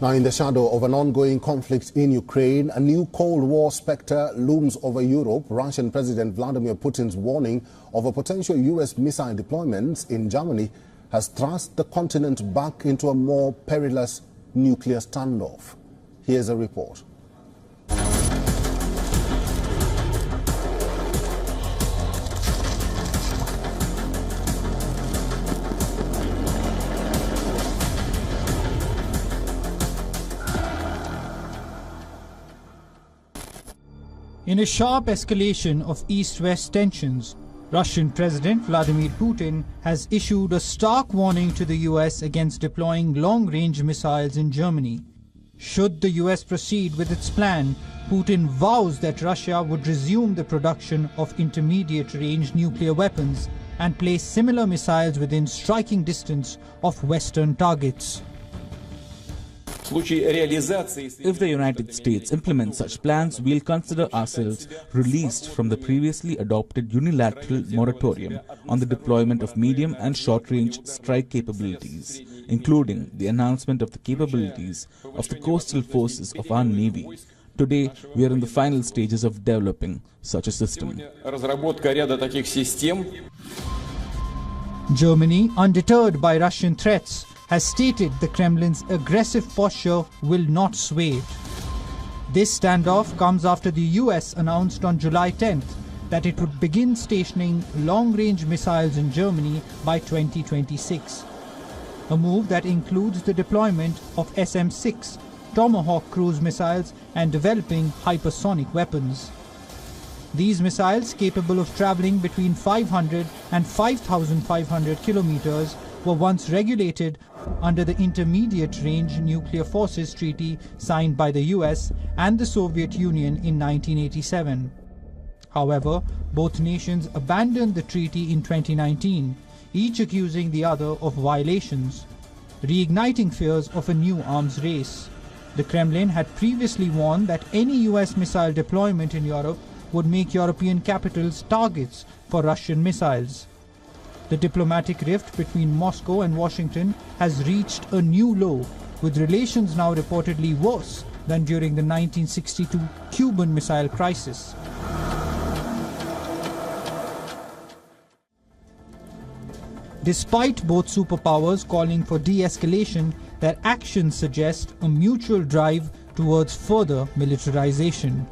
Now, in the shadow of an ongoing conflict in Ukraine, a new Cold War spectre looms over Europe. Russian President Vladimir Putin's warning of a potential U.S. missile deployments in Germany has thrust the continent back into a more perilous nuclear standoff. Here's a report. In a sharp escalation of East-West tensions, Russian President Vladimir Putin has issued a stark warning to the US against deploying long-range missiles in Germany. Should the US proceed with its plan, Putin vows that Russia would resume the production of intermediate-range nuclear weapons and place similar missiles within striking distance of Western targets. If the United States implements such plans, we'll consider ourselves released from the previously adopted unilateral moratorium on the deployment of medium and short-range strike capabilities, including the announcement of the capabilities of the coastal forces of our Navy. Today, we are in the final stages of developing such a system. Germany, undeterred by Russian threats, has stated the Kremlin's aggressive posture will not sway. This standoff comes after the US announced on July 10th that it would begin stationing long-range missiles in Germany by 2026. A move that includes the deployment of SM-6 Tomahawk cruise missiles and developing hypersonic weapons. These missiles, capable of traveling between 500 and 5,500 kilometers, were once regulated under the Intermediate Range Nuclear Forces Treaty signed by the US and the Soviet Union in 1987. However, both nations abandoned the treaty in 2019, each accusing the other of violations, reigniting fears of a new arms race. The Kremlin had previously warned that any US missile deployment in Europe would make European capitals targets for Russian missiles. The diplomatic rift between Moscow and Washington has reached a new low, with relations now reportedly worse than during the 1962 Cuban Missile Crisis. Despite both superpowers calling for de-escalation, their actions suggest a mutual drive towards further militarization.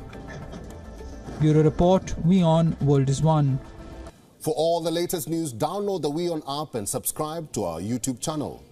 Bureau Report, WION, World is One. For all the latest news, download the WION app and subscribe to our YouTube channel.